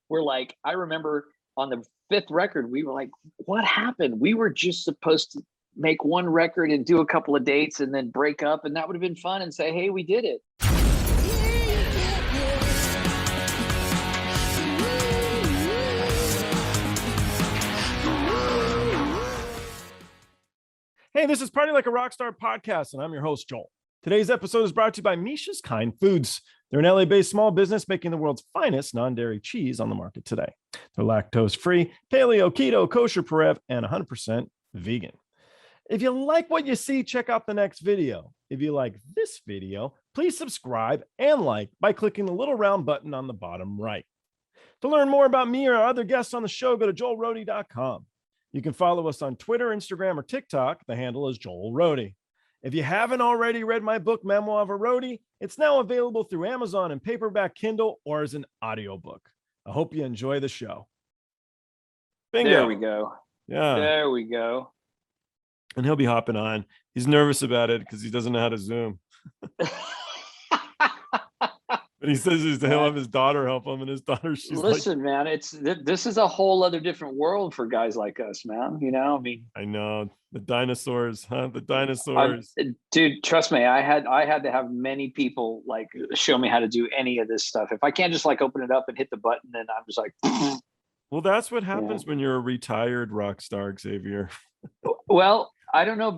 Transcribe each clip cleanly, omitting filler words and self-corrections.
we're like, I remember on the 5th record, we were like, what happened? We were just supposed to make one record and do a couple of dates and then break up, and that would have been fun, and say, hey, we did it. Hey, this is Party Like a Rockstar podcast, and I'm your host, Joel. Today's episode is brought to you by Misha's Kind Foods. They're an LA-based small business making the world's finest non-dairy cheese on the market today. They're lactose-free, paleo, keto, kosher, Parev, and 100% vegan. If you like what you see, check out the next video. If you like this video, please subscribe and like by clicking the little round button on the bottom right. To learn more about me or our other guests on the show, go to joelrohde.com. You can follow us on Twitter, Instagram, or TikTok. The handle is Joel Rohde. If you haven't already read my book, Memoir of a Roadie, it's now available through Amazon and paperback Kindle or as an audiobook. I hope you enjoy the show. Bingo. There we go. Yeah. There we go. And he'll be hopping on. He's nervous about it because he doesn't know how to Zoom. But he says he'll have his daughter help him, and his daughter, she's listen, man, this is a whole other different world for guys like us, man. You know, I mean, I know the dinosaurs, huh? The dinosaurs, dude. Trust me, I had to have many people like show me how to do any of this stuff. If I can't just like open it up and hit the button, then I'm just like, well, that's what happens when you're a retired rock star, Xavier. Well, I don't know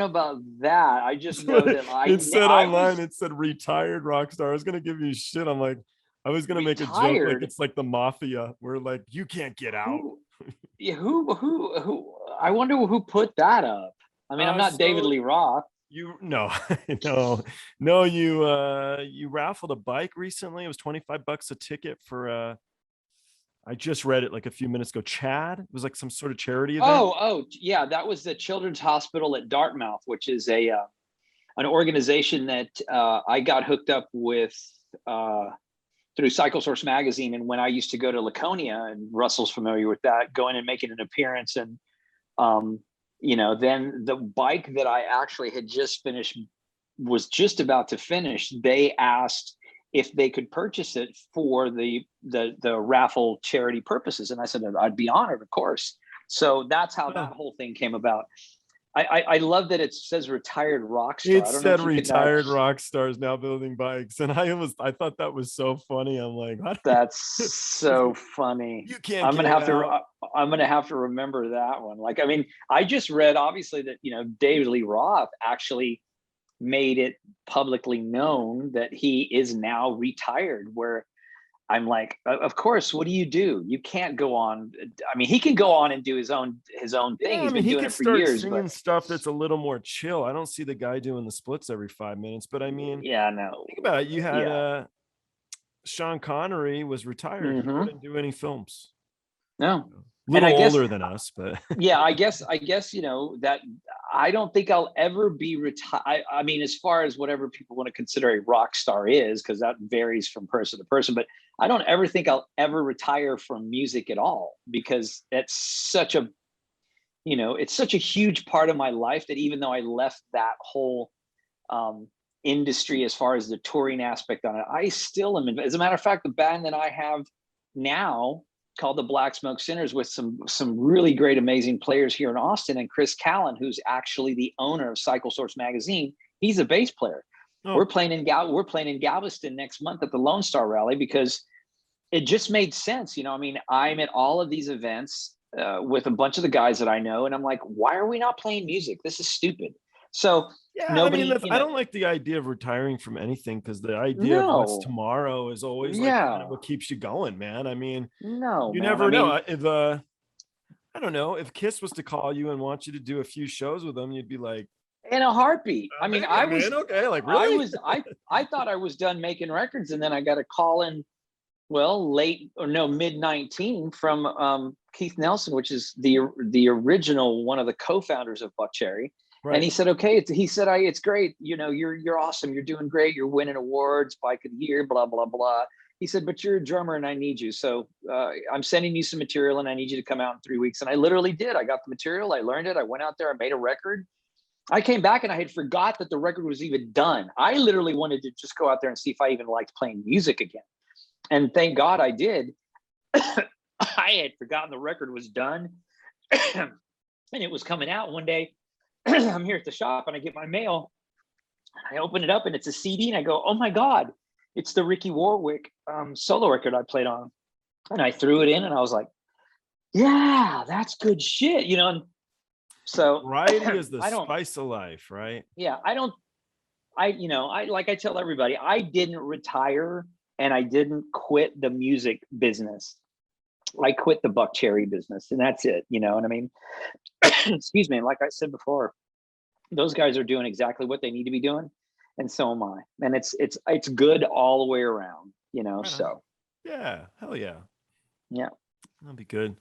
about that. I just know that it said online. It said retired rock star. I was gonna give you shit. I'm like, I was gonna make a joke like it's like the mafia, where like you can't get out. Who? I wonder who put that up. I mean, I'm not David Lee Roth. You raffled a bike recently. It was $25 a ticket for I just read it like a few minutes ago. Chad, it was like some sort of charity event. Oh, yeah, that was the Children's Hospital at Dartmouth, which is an organization that I got hooked up with through Cycle Source magazine. And when I used to go to Laconia, and Russell's familiar with that, going and making an appearance, and then the bike that I actually had just finished was just about to finish. They asked if they could purchase it for the raffle charity purposes. And I said, I'd be honored, of course. So that's how that whole thing came about. I love that it says retired rock star. It said retired rock stars now building bikes. And I thought that was so funny. I'm like, that's so funny. You can't. I'm gonna have to remember that one. Like, I mean, I just read obviously that, David Lee Roth actually made it publicly known that he is now retired, where I'm like, of course, what do? You can't go on. I mean, he can go on and do his own thing. Yeah, He's been doing it for years. Singing stuff that's a little more chill. I don't see the guy doing the splits every 5 minutes, but I mean, yeah, no. Think about it. You had Sean Connery was retired. Mm-hmm. He didn't do any films. No. A little older than us, but yeah, I guess that I don't think I'll ever be retired. I mean, as far as whatever people want to consider a rock star is, because that varies from person to person, but I don't ever think I'll ever retire from music at all, because it's such a huge part of my life that even though I left that whole industry as far as the touring aspect on it, I still am. As a matter of fact, the band that I have now, called the Black Smoke Sinners, with some really great, amazing players here in Austin, and Chris Callan, who's actually the owner of Cycle Source magazine. He's a bass player. Oh. We're playing in Galveston next month at the Lone Star Rally, because it just made sense. I mean, I'm at all of these events with a bunch of the guys that I know, and I'm like, why are we not playing music? This is stupid. So yeah, I don't like the idea of retiring from anything, because the idea of what's tomorrow is always kind of what keeps you going, man. I mean, you never know. If I don't know, if Kiss was to call you and want you to do a few shows with them, you'd be like, in a heartbeat. I mean, I was okay. Like, really? I thought I was done making records, and then I got a call in, mid 19 from Keith Nelson, which is the original one of the co-founders of Buckcherry. Right. And he said, okay, it's great. You're awesome. You're doing great. You're winning awards, bike of the year, blah, blah, blah. He said, but you're a drummer and I need you. So I'm sending you some material and I need you to come out in 3 weeks. And I literally did. I got the material. I learned it. I went out there. I made a record. I came back and I had forgot that the record was even done. I literally wanted to just go out there and see if I even liked playing music again. And thank God I did. I had forgotten the record was done. And it was coming out one day. I'm here at the shop and I get my mail. I open it up and it's a CD and I go, oh my God, it's the Ricky Warwick solo record I played on. And I threw it in and I was like, yeah, that's good shit, you know? And so variety is the spice of life, right? Yeah, like I tell everybody, I didn't retire and I didn't quit the music business. I quit the Buckcherry business and that's it. You know what I mean? Excuse me. Like I said before, those guys are doing exactly what they need to be doing. And so am I. And it's good all the way around, you know? So yeah, hell yeah. Yeah. That'll be good.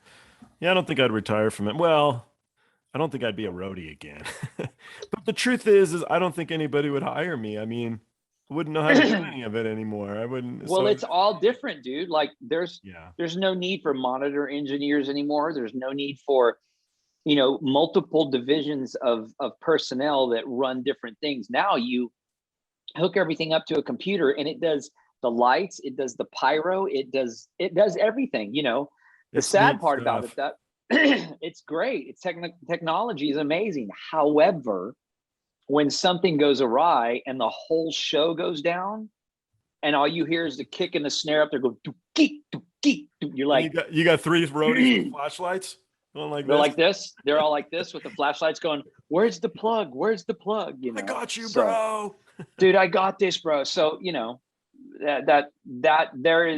Yeah. I don't think I'd retire from it. Well, I don't think I'd be a roadie again. But the truth is I don't think anybody would hire me. I mean, I wouldn't know how to do any of it anymore. I wouldn't. Well, it's all different, dude. Like there's no need for monitor engineers anymore. There's no need for, multiple divisions of personnel that run different things. Now you hook everything up to a computer and it does the lights, it does the pyro, it does everything, The sad part about it, that it's great. It's technology is amazing. However, when something goes awry and the whole show goes down and all you hear is the kick and the snare up there go do geek, you're like, you got three roadies with flashlights going like they're like this. They're all like this with the flashlights going, where's the plug? Where's the plug? I got you, bro. Dude, I got this, bro. So, that there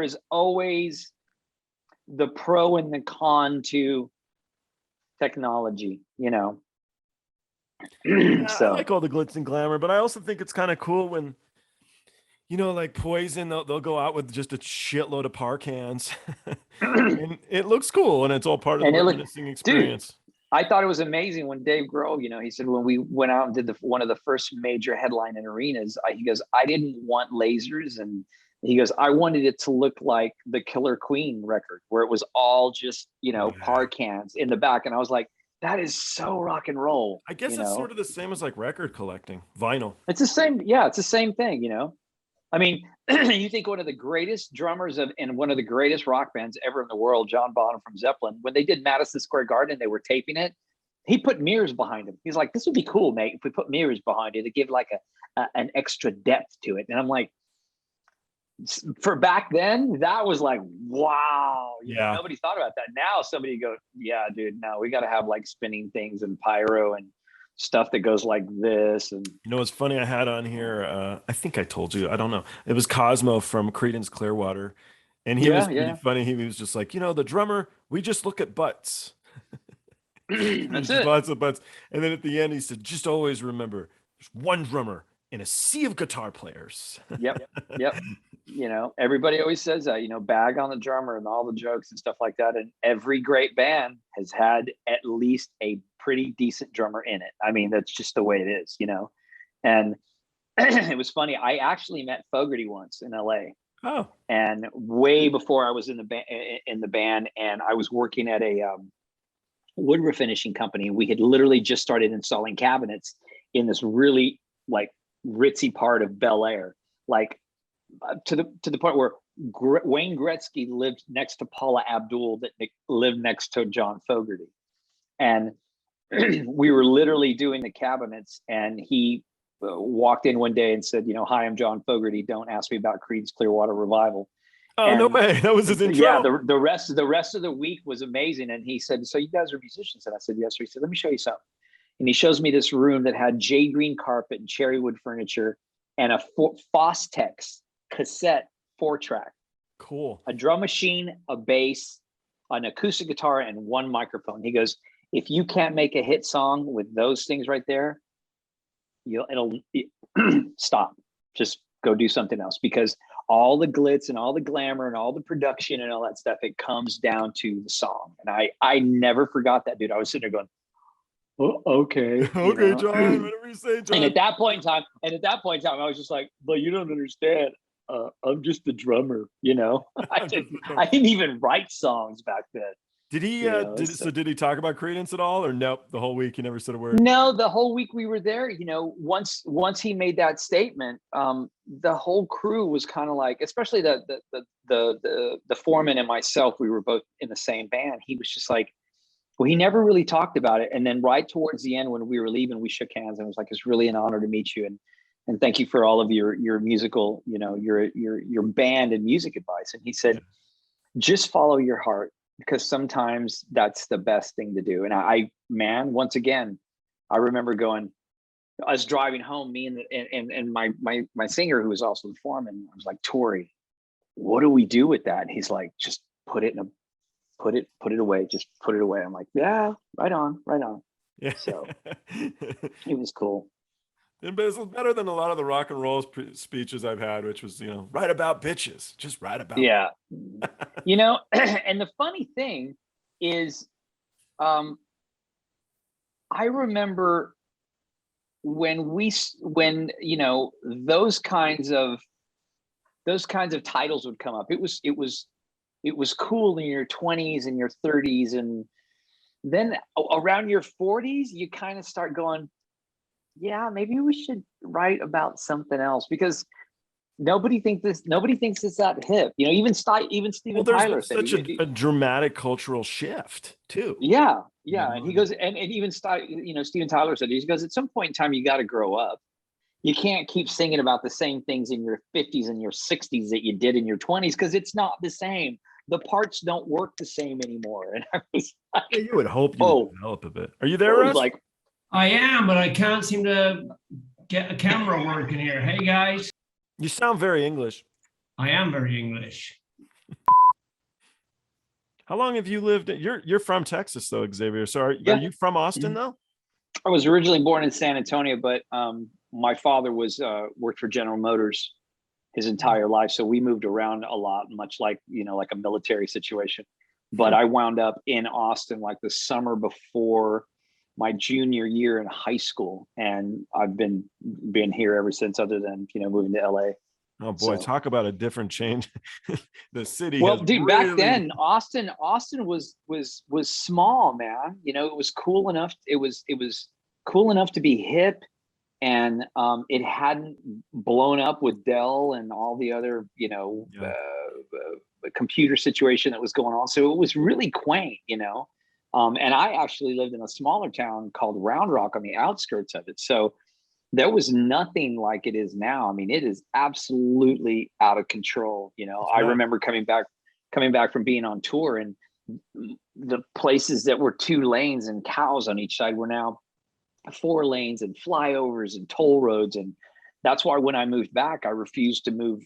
is always the pro and the con to technology, So I like all the glitz and glamour, but I also think it's kind of cool when, like Poison, they'll go out with just a shitload of par cans and it looks cool and it's all part of the witnessing experience. Dude, I thought it was amazing when Dave Grohl, he said, when we went out and did one of the first major headline in arenas, he goes, I didn't want lasers. And he goes, I wanted it to look like the Killer Queen record where it was all just, par cans in the back. And I was like, that is so rock and roll. I guess it's sort of the same as like record collecting, vinyl. It's the same. Yeah, it's the same thing, I mean, you think one of the greatest drummers and one of the greatest rock bands ever in the world, John Bonham from Zeppelin, when they did Madison Square Garden, they were taping it. He put mirrors behind him. He's like, this would be cool, mate, if we put mirrors behind it to give like an extra depth to it. And I'm like, for back then, that was like, wow. Nobody thought about that. Now somebody goes, yeah, dude, no, we got to have like spinning things and pyro and stuff that goes like this. And it's funny, I had on here, I think I told you, I don't know, it was Cosmo from Creedence Clearwater, and he was pretty funny. He was just like, the drummer, we just look at butts. That's it. Lots of butts. And then at the end he said, just always remember, there's one drummer in a sea of guitar players. Yep. Everybody always says that, bag on the drummer and all the jokes and stuff like that. And every great band has had at least a pretty decent drummer in it. I mean, that's just the way it is, And it was funny. I actually met Fogerty once in LA. Oh. And way before I was in the band, and I was working at a wood refinishing company. We had literally just started installing cabinets in this really like ritzy part of Bel Air, like to the point where Wayne Gretzky lived next to Paula Abdul, that lived next to John Fogerty. And we were literally doing the cabinets, and he walked in one day and said, hi, I'm John Fogerty. Don't ask me about Creed's Clearwater Revival. Oh, and no way. That was his intro. Yeah, the rest of the week was amazing. And he said, so you guys are musicians? And I said, yes. He said, let me show you something. And he shows me this room that had jade green carpet and cherry wood furniture and a Fostex cassette 4-track. Cool. A drum machine, a bass, an acoustic guitar, and one microphone. He goes, if you can't make a hit song with those things right there, it'll stop. Just go do something else, because all the glitz and all the glamour and all the production and all that stuff, it comes down to the song. And I never forgot that, dude. I was sitting there going, oh, okay. Okay, John, whatever you say, John. And at that point in time, I was just like, but you don't understand. I'm just the drummer, I didn't even write songs back then. Did he? You know, Did he talk about Credence at all, or nope? The whole week he never said a word. No, the whole week we were there. You know, once he made that statement, the whole crew was kind of like, especially the foreman and myself. We were both in the same band. He was just like, well, he never really talked about it. And then right towards the end, when we were leaving, we shook hands and it was like, it's really an honor to meet you, and thank you for all of your musical, you know, your band and music advice. And he said, just follow your heart, because sometimes that's the best thing to do. And once again, I remember us driving home, me and my singer, who was also the foreman. I was like, Tori, what do we do with that? And he's like, just put it away. Just put it away. I'm like, yeah, right on. Yeah. So it was cool. But it's better than a lot of the rock and roll speeches I've had, which was, you know, write about bitches, just write about. Yeah. You know, and the funny thing is, I remember when you know, those kinds of titles would come up. It was cool in your 20s and your 30s, and then around your 40s, you kind of start going, yeah, maybe we should write about something else, because nobody thinks it's that hip. You know, even Steven Tyler said such a dramatic cultural shift too. Yeah. And he goes, and even Steven Tyler said, he goes, at some point in time, you got to grow up. You can't keep singing about the same things in your 50s and your 60s that you did in your 20s, because it's not the same. The parts don't work the same anymore. And I was like, you would hope you would develop a bit. Are you there, Russ? Like, I am, but I can't seem to get a camera working here. Hey guys. You sound very English. I am very English. How long have you lived? You're from Texas though, Xavier. So are you from Austin though? I was originally born in San Antonio, but my father worked for General Motors his entire life. So we moved around a lot, much like, you know, like a military situation. But I wound up in Austin like the summer before my junior year in high school, and I've been here ever since, other than, you know, moving to LA. Oh boy, talk about a different change. The city. Well, dude, back then Austin was small, man. You know, it was cool enough. It was cool enough to be hip, and it hadn't blown up with Dell and all the other, you know, computer situation that was going on. So it was really quaint, you know. And I actually lived in a smaller town called Round Rock on the outskirts of it. So there was nothing like it is now. I mean, it is absolutely out of control. You know, I remember coming back from being on tour, and the places that were 2 lanes and cows on each side were now 4 lanes and flyovers and toll roads. And that's why when I moved back, I refused to move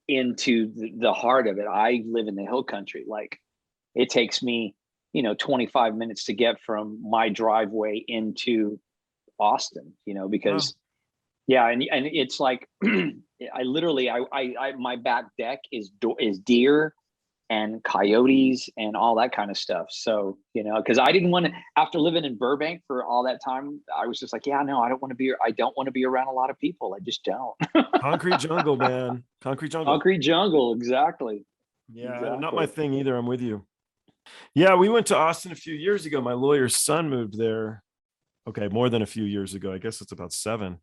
into the heart of it. I live in the hill country. Like, it takes me, you know, 25 minutes to get from my driveway into Austin, you know, because and it's like, I my back deck is deer and coyotes and all that kind of stuff. So, you know, because I didn't want to, after living in Burbank for all that time, I was just like, yeah, no, I don't want to be around a lot of people. I just don't. Concrete jungle, man. Concrete jungle, exactly. Yeah, exactly. Not my thing either. I'm with you. Yeah, we went to Austin a few years ago. My lawyer's son moved there. Okay, more than a few years ago. I guess it's about 7.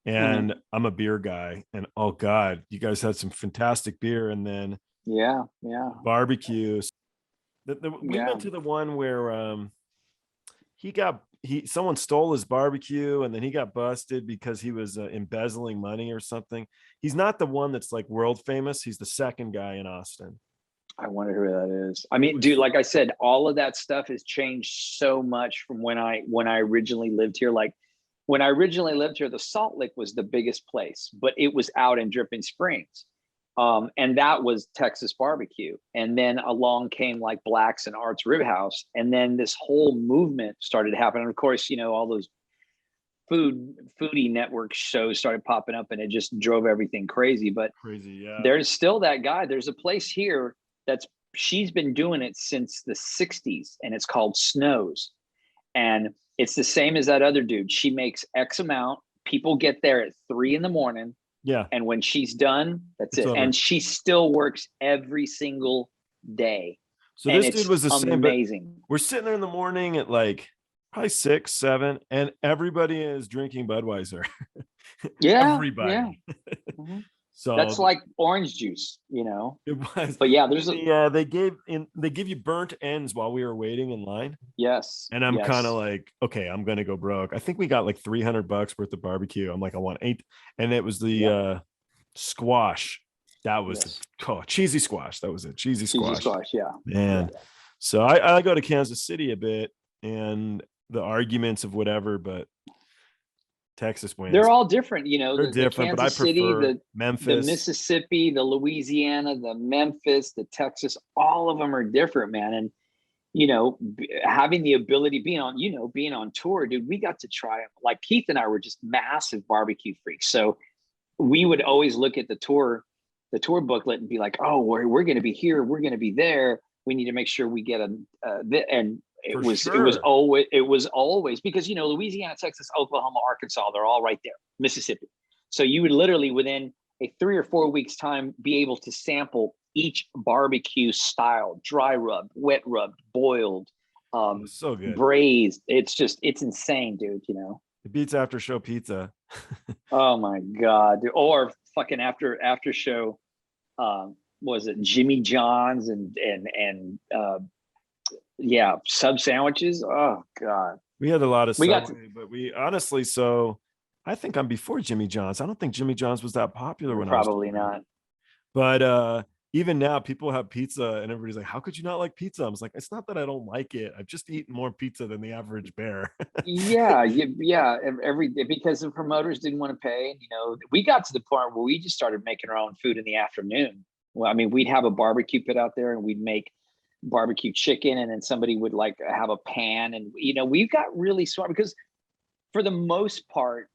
And I'm a beer guy. And oh God, you guys had some fantastic beer. And then barbecue. We went to the one where someone stole his barbecue, and then he got busted because he was embezzling money or something. He's not the one that's like world famous. He's the second guy in Austin. I wonder who that is. I mean, dude, like I said, all of that stuff has changed so much from when I originally lived here. Like, when I originally lived here, the Salt Lick was the biggest place, but it was out in Dripping Springs. And that was Texas barbecue. And then along came like Black's and Art's Rib House. And then this whole movement started happening. And of course, you know, all those foodie network shows started popping up, and it just drove everything crazy. But there's still that guy. There's a place here she's been doing it since the 60s, and it's called Snow's. And it's the same as that other dude. She makes X amount. People get there at 3 a.m. Yeah. And when she's done, that's it. Over. And she still works every single day. So and this dude was the same, but amazing. we're sitting there in the morning at like probably 6, 7, and everybody is drinking Budweiser. Yeah, Everybody. yeah. Mhm. So That's like orange juice, it was. But yeah, there's They give you burnt ends while we were waiting in line. yes, And I'm yes. kind of like, okay, I'm gonna go broke. I think we got like $300 worth of barbecue. I'm like, I want 8, and it was the squash. That was cheesy squash. That was it. Cheesy squash. Yeah. Man. Yeah. So I go to Kansas City a bit, and the arguments of whatever, but Texas wins. They're all different, They're different, the but I Kansas City, prefer the Memphis, Mississippi, the Louisiana, the Memphis, the Texas, all of them are different, man. And having the ability, being on tour, dude, we got to try them. Like Keith and I were just massive barbecue freaks. So we would always look at the tour booklet and be like, oh, we're going to be here. We're going to be there. We need to make sure we get and it was always because, Louisiana, Texas, Oklahoma, Arkansas, they're all right there, Mississippi. So you would literally within a 3 or 4 weeks time be able to sample each barbecue style: dry rubbed, wet rubbed, boiled, so good, braised. It's insane, dude. It beats after show pizza. Oh my God, dude. Or fucking after show, was it Jimmy John's and sub sandwiches? Oh God, we had a lot of but we honestly, so I think I'm before Jimmy John's. I don't think Jimmy John's was that popular when probably I was not. But even now, people have pizza, and everybody's like, "How could you not like pizza?" I was like, "It's not that I don't like it. I've just eaten more pizza than the average bear." Yeah. Because the promoters didn't want to pay. And, we got to the point where we just started making our own food in the afternoon. Well, I mean, we'd have a barbecue pit out there, and we'd make barbecue chicken, and then somebody would like have a pan, and we got really smart because for the most part,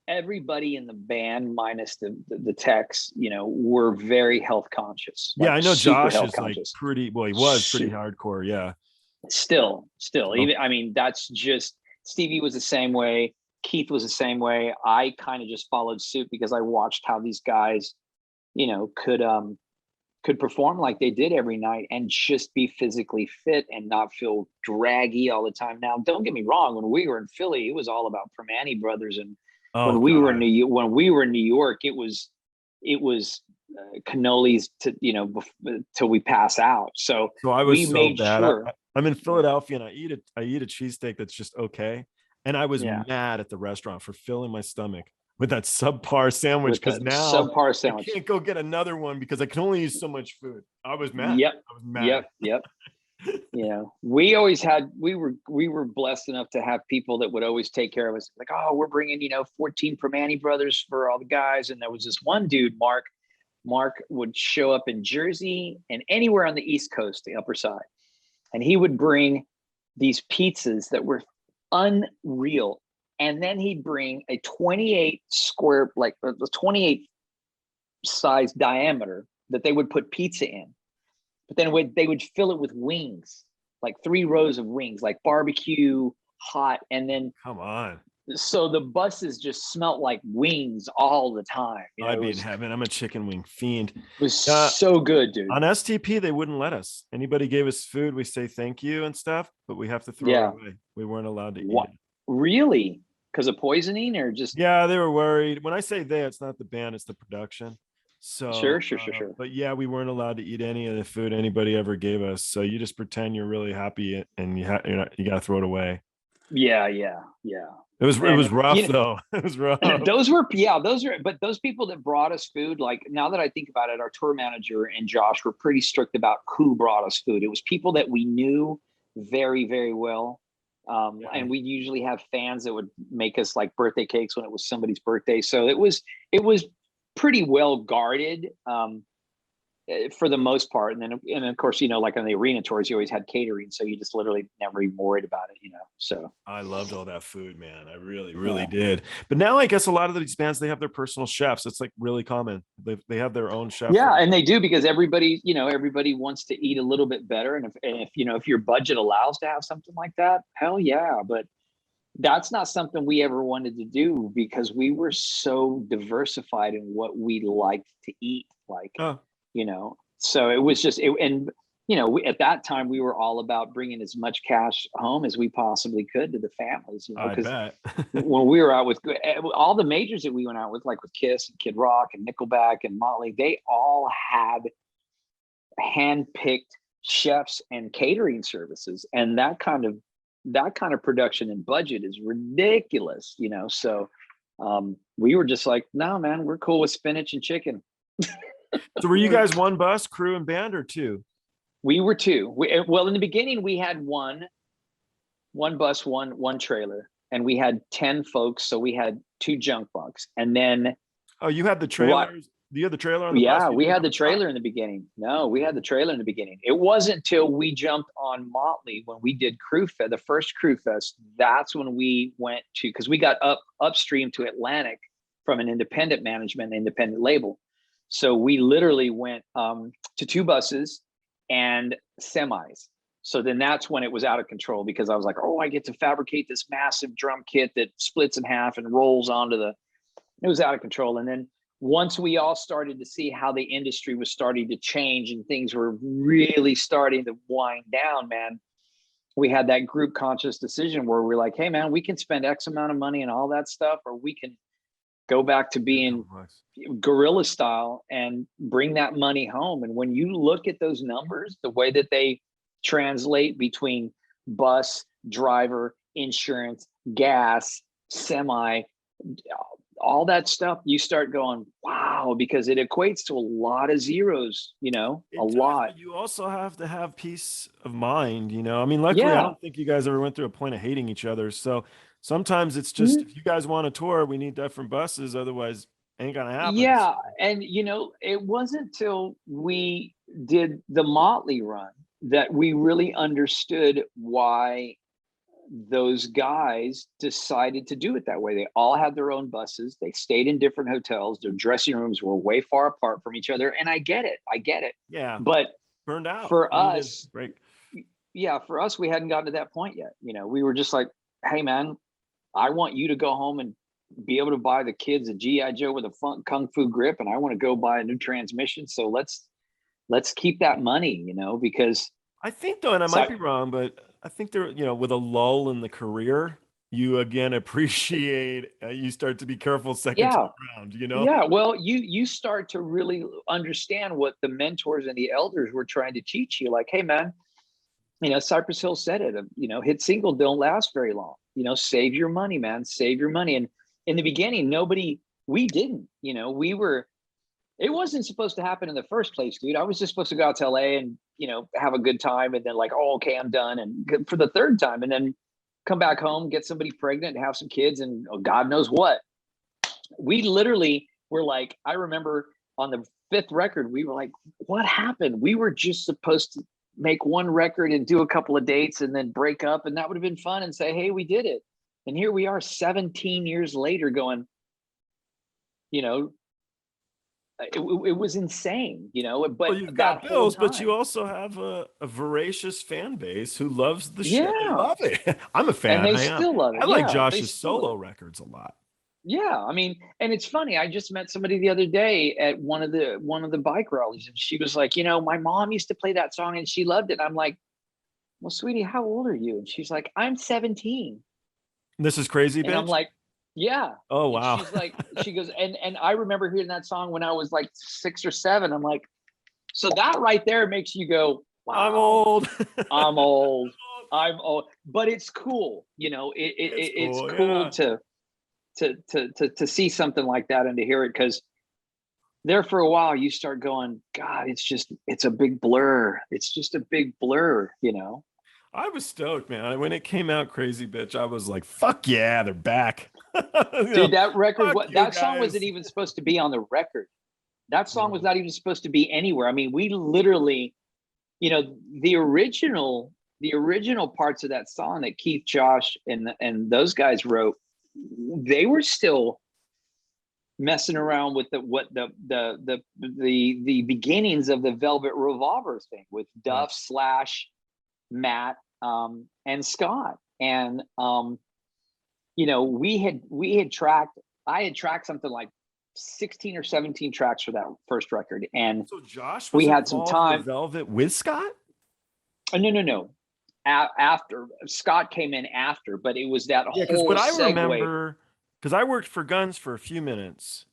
everybody in the band minus the techs, were very health conscious. Yeah, I know Josh is conscious. Like pretty, well, he was pretty hardcore. Yeah. Still, even, I mean, that's just, Stevie was the same way. Keith was the same way. I kind of just followed suit because I watched how these guys, could perform like they did every night and just be physically fit and not feel draggy all the time. Now, don't get me wrong. When we were in Philly, it was all about Primanti Brothers, and when we were in New York, it was cannolis till we pass out. So I was made sure. I'm in Philadelphia, and I eat a cheesesteak that's just okay. And I was mad at the restaurant for filling my stomach with that subpar sandwich, because now I can't go get another one because I can only use so much food. I was mad. Yep. I was mad. Yep. We always had, we were blessed enough to have people that would always take care of us. Like, oh, we're bringing 14 Primanti Brothers for all the guys. And there was this one dude, Mark would show up in Jersey and anywhere on the East Coast, the Upper Side, and he would bring these pizzas that were unreal. And then he'd bring a 28 square, like the 28 size diameter that they would put pizza in. But then they would fill it with wings, like 3 rows of wings, like barbecue, hot. And then come on. So the buses just smelt like wings all the time. I'd be in heaven. I'm a chicken wing fiend. It was so good, dude. On STP, they wouldn't let us. Anybody gave us food, we say thank you and stuff, but we have to throw it away. We weren't allowed to eat it. Really? Because of poisoning or just? Yeah, they were worried. When I say they, it's not the band, it's the production. So sure. But yeah, we weren't allowed to eat any of the food anybody ever gave us. So you just pretend you're really happy, and you got to throw it away. Yeah. It was rough though. It was rough. Those were, but those people that brought us food, like now that I think about it, our tour manager and Josh were pretty strict about who brought us food. It was people that we knew very, very well. And we usually have fans that would make us like birthday cakes when it was somebody's birthday. So it was pretty well guarded for the most part. And of course, like on the arena tours, you always had catering. So you just literally never even worried about it, so. I loved all that food, man. I really, really did. But now I guess a lot of these bands, they have their personal chefs. It's like really common. They have their own chef. Yeah. And they do, because everybody wants to eat a little bit better. And if your budget allows to have something like that, hell yeah. But that's not something we ever wanted to do, because we were so diversified in what we liked to eat. So it was just, and at that time we were all about bringing as much cash home as we possibly could to the families, I because bet. when we were out with all the majors that we went out with, like with Kiss and Kid Rock and Nickelback and Mötley, they all had hand-picked chefs and catering services, and that kind of production and budget is ridiculous, so we were just like, no man, we're cool with spinach and chicken. So were you guys one bus, crew and band, or two? We were two. Well, in the beginning we had one bus, one trailer, and we had 10 folks, so we had 2 junk bucks. And then you had the trailers. Do you have the trailer on the bus? Yeah, we had the trailer in the beginning. No, we had the trailer in the beginning. It wasn't until we jumped on Mötley when we did Crüe Fest, the first Crüe Fest. That's when we went to, because we got upstream to Atlantic from an independent management, independent label. So we literally went to 2 buses and semis. So then that's when it was out of control, because I was like, oh, I get to fabricate this massive drum kit that splits in half and rolls onto it was out of control. And then once we all started to see how the industry was starting to change and things were really starting to wind down, man, we had that group conscious decision where we're like, hey man, we can spend X amount of money and all that stuff, or we can go back to being guerrilla style and bring that money home. And when you look at those numbers, the way that they translate between bus, driver, insurance, gas, semi, all that stuff, you start going, wow, because it equates to a lot of zeros, a lot. You also have to have peace of mind, I mean, luckily, I don't think you guys ever went through a point of hating each other. So sometimes it's just, if you guys want to tour, we need different buses. Otherwise, ain't gonna happen. Yeah. And, it wasn't till we did the Mötley run that we really understood why those guys decided to do it that way. They all had their own buses. They stayed in different hotels. Their dressing rooms were way far apart from each other. And I get it. Yeah. But burned out for us, right? Yeah, for us, we hadn't gotten to that point yet. We were just like, hey man, I want you to go home and be able to buy the kids a G.I. Joe with a Kung Fu grip. And I want to go buy a new transmission. So let's keep that money, because I think though, and I might be wrong, but I think there, with a lull in the career, you again appreciate, you start to be careful second time around, Yeah, well, you start to really understand what the mentors and the elders were trying to teach you. Like, hey man, Cypress Hill said it, hit single don't last very long. Save your money, man, save your money. And in the beginning, we didn't, it wasn't supposed to happen in the first place, dude. I was just supposed to go out to LA and, have a good time. And then like, oh, okay, I'm done. And for the 3rd time, and then come back home, get somebody pregnant, have some kids, and God knows what. We literally were like, I remember on the 5th record, we were like, what happened? We were just supposed to make 1 record and do a couple of dates and then break up. And that would have been fun and say, hey, we did it. And here we are 17 years later going, it was insane, but well, you've got bills, but you also have a voracious fan base who loves the shit. They love it. I'm a fan. And they still love it. I like Josh's solo records a lot. Yeah, I mean, and it's funny. I just met somebody the other day at one of the bike rallies, and she was like, my mom used to play that song and she loved it. And I'm like, well, sweetie, how old are you? And she's like, I'm 17. This is crazy, bitch. And I'm like, yeah. Oh, wow. And she's like, she goes, and I remember hearing that song when I was like 6 or 7. I'm like, so that right there makes you go, wow, I'm old. I'm old. I'm old. But it's cool. It's cool to see something like that and to hear it, because there for a while you start going, God, it's a big blur. It's just a big blur, I was stoked, man. When it came out, Crazy Bitch, I was like, fuck yeah, they're back. Dude, that record, that song wasn't even supposed to be on the record. That song was not even supposed to be anywhere. I mean, we literally, the original parts of that song that Keith, Josh, and those guys wrote, they were still messing around with the beginnings of the Velvet Revolver thing with Duff / Matt and Scott. And I had tracked something like 16 or 17 tracks for that first record. And so Josh we had some time. Velvet with Scott? No. After Scott came in after, but it was that Yeah, because whole what I segue. remember, because I worked for Guns for a few minutes,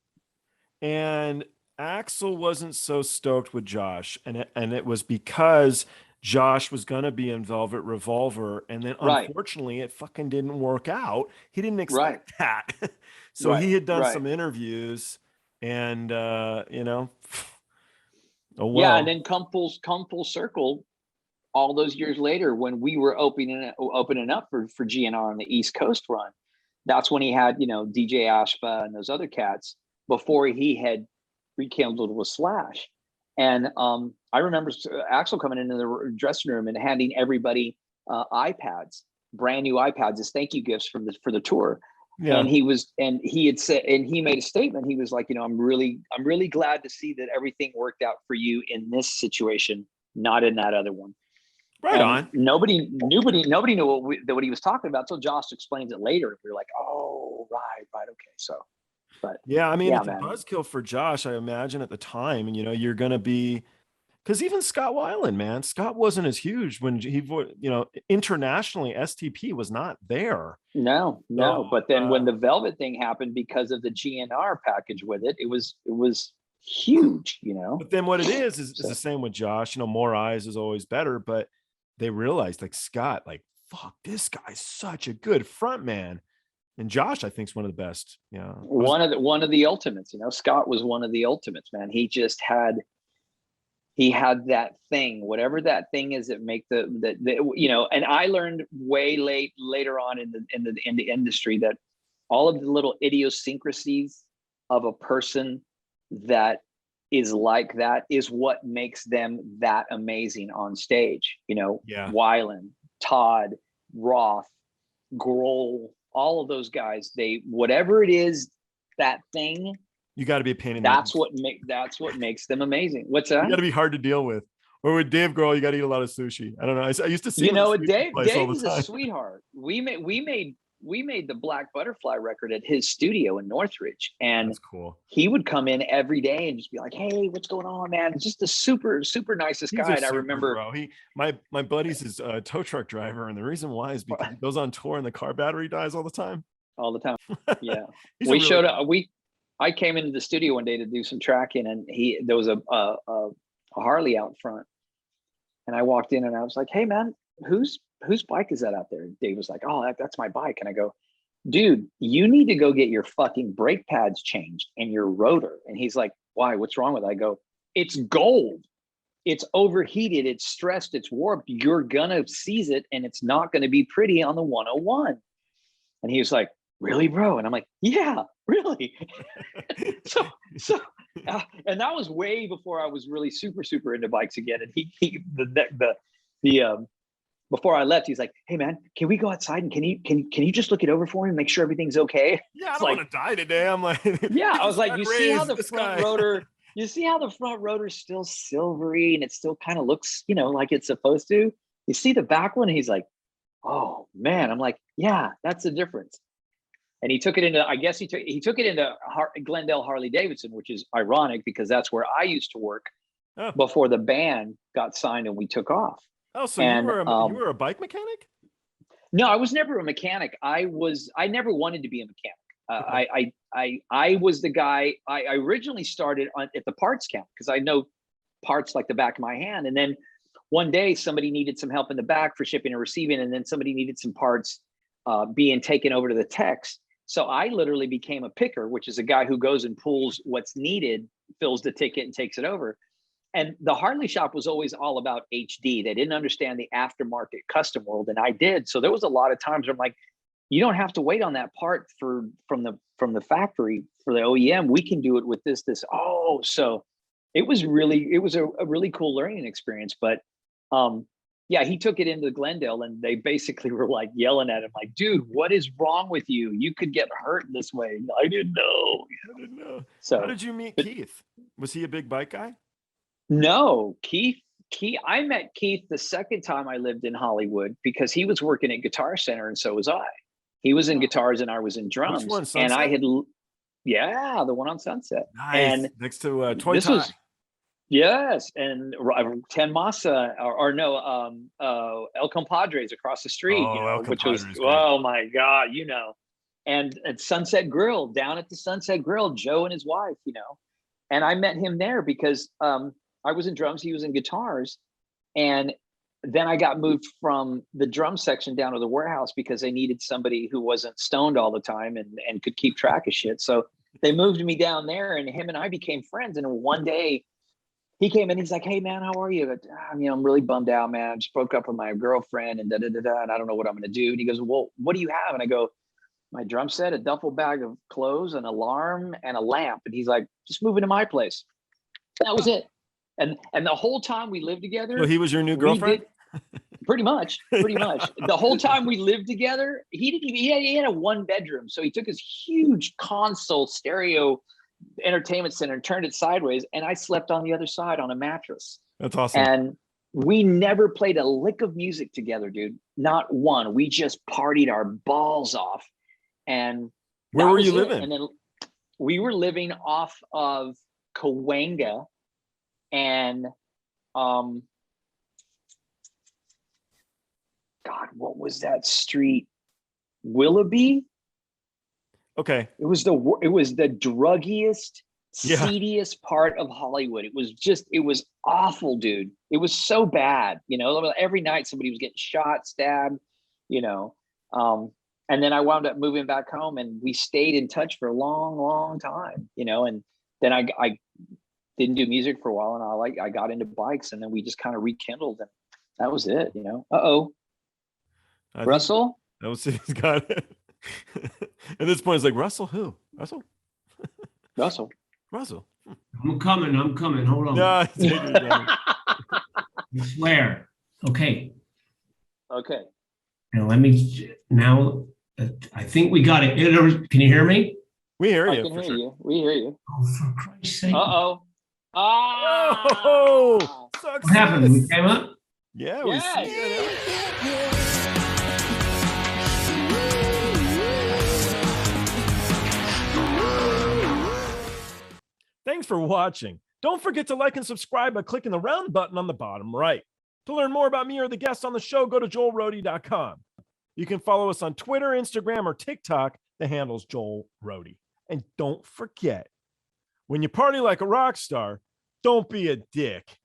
and Axel wasn't so stoked with Josh, and it was because Josh was gonna be involved at Revolver, and then Right, unfortunately it fucking didn't work out. He didn't right, expect that. So right, he had done right. some interviews, and oh Yeah, and well. then come full circle. All those years later, when we were opening up for GNR on the East Coast run, that's when he had DJ Ashba and those other cats before he had rekindled with Slash. And I remember Axel coming into the dressing room and handing everybody iPads, brand new iPads, as thank you gifts for the tour. Yeah. And he had said, and he made a statement. He was like, I'm really glad to see that everything worked out for you in this situation, not in that other one. Right and on. Nobody knew what he was talking about. So Josh explains it later. We were like, oh, right, okay. So, but Yeah, I mean, yeah, it's a man. buzzkill for Josh, I imagine at the time, and you're gonna be, because even Scott Weiland, man, Scott wasn't as huge when internationally, STP was not there. No. So, But then when the Velvet thing happened, because of the GNR package with it, it was huge, But then what it is So. the same with Josh. More eyes is always better, but they realized, like, Scott, like, fuck, this guy's such a good front man. And Josh, I think, is one of the best. Yeah. One of the ultimates, Scott was one of the ultimates, man. He just had that thing, whatever that thing is that make the and I learned way later on in the industry that all of the little idiosyncrasies of a person that is like that is what makes them that amazing on stage. Yeah. Weiland, Todd, Roth, Grohl, all of those guys, whatever it is, that thing, you got to be a pain in that's what makes them amazing. What's that? You got to be hard to deal with. Or with Dave Grohl, you got to eat a lot of sushi. I don't know. I used to see Dave is a sweetheart. We made the Black Butterfly record at his studio in Northridge, and that's cool. He would come in every day and just be like, "Hey, what's going on, man?" Just the super nicest guy. And I remember, bro. My buddy's his tow truck driver, and the reason why is because he goes on tour and the car battery dies all the time. Yeah. We showed up. I came into the studio one day to do some tracking, and there was a Harley out front, and I walked in and I was like, "Hey, man, whose bike is that out there?" And Dave was like, "Oh, that's my bike." And I go, "Dude, you need to go get your fucking brake pads changed and your rotor." And he's like, "Why? What's wrong with it?" I go, "It's gold. It's overheated. It's stressed. It's warped. You're gonna seize it, and it's not gonna be pretty on the 101." And he was like, "Really, bro?" And I'm like, "Yeah, really." so and that was way before I was really super into bikes again. And the before I left, he's like, "Hey, man, can we go outside and can you just look it over for me and make sure everything's okay?" Yeah, I don't want to die today. I'm like, yeah, I was like, you see how the front rotor, is still silvery and it still kind of looks, like it's supposed to. You see the back one? And he's like, "Oh man." I'm like, "Yeah, that's the difference." And he took it into, I guess he took it into Glendale Harley Davidson, which is ironic because that's where I used to work before the band got signed and we took off. Oh, so you were a bike mechanic? No, I was never a mechanic. I never wanted to be a mechanic. I was the guy. I originally started at the parts count because I know parts like the back of my hand. And then one day somebody needed some help in the back for shipping and receiving, and then somebody needed some parts being taken over to the techs. So I literally became a picker, which is a guy who goes and pulls what's needed, fills the ticket, and takes it over. And the Harley shop was always all about HD. They didn't understand the aftermarket custom world, and I did. So there was a lot of times where I'm like, "You don't have to wait on that part from the factory for the OEM. We can do it with this." Oh, so it was a really cool learning experience. But yeah, he took it into Glendale, and they basically were like yelling at him, like, "Dude, what is wrong with you? You could get hurt this way." I didn't know. So how did you meet Keith? Was he a big bike guy? No, Keith. I met Keith the second time I lived in Hollywood because he was working at Guitar Center, and so was I. He was in guitars and I was in drums. Which one, and I had, the one on Sunset. Nice. And next to Toy Tie. Yes, and 10 Masa or no, El Compadres across the street, Oh, El which was, Compadre's great. oh my God, and at Sunset Grill, down at the Sunset Grill, Joe and his wife, and I met him there because I was in drums, he was in guitars, and then I got moved from the drum section down to the warehouse because they needed somebody who wasn't stoned all the time and could keep track of shit. So they moved me down there, and him and I became friends. And one day he came in, he's like, "Hey man, how are you?" I'm really bummed out, man. I just broke up with my girlfriend and and I don't know what I'm gonna do. And he goes, "Well, what do you have?" And I go, "My drum set, a duffel bag of clothes, an alarm, and a lamp." And he's like, "Just move into my place." That was it. And the whole time we lived together, Well, he was your new girlfriend? Pretty much. The whole time we lived together, he had a 1-bedroom. So he took his huge console stereo entertainment center and turned it sideways, and I slept on the other side on a mattress. That's awesome. And we never played a lick of music together, dude. Not one. We just partied our balls off. And where were you living? And then we were living off of Cahuenga and God, what was that street? Willoughby? Okay. It was the druggiest, seediest part of Hollywood. It was awful, dude. It was so bad. Every night somebody was getting shot, stabbed, and then I wound up moving back home, and we stayed in touch for a long, long time, and then I didn't do music for a while, and I got into bikes, and then we just kind of rekindled, and that was it, Russell? That was he's got it. At this point, it's like, Russell who? Russell? I'm coming. Hold on. No, take it down. I swear. Okay. Now I think we got it. Can you hear me? We hear I you. can For hear sure. you. We hear you. Oh, for Christ's sake. Oh, What happened? We came up? Yeah, we see it. Thanks for watching. Don't forget to like and subscribe by clicking the round button on the bottom right. To learn more about me or the guests on the show, go to joelrohde.com. You can follow us on Twitter, Instagram, or TikTok. The handle's Joel Rohde. And don't forget, when you party like a rock star, don't be a dick.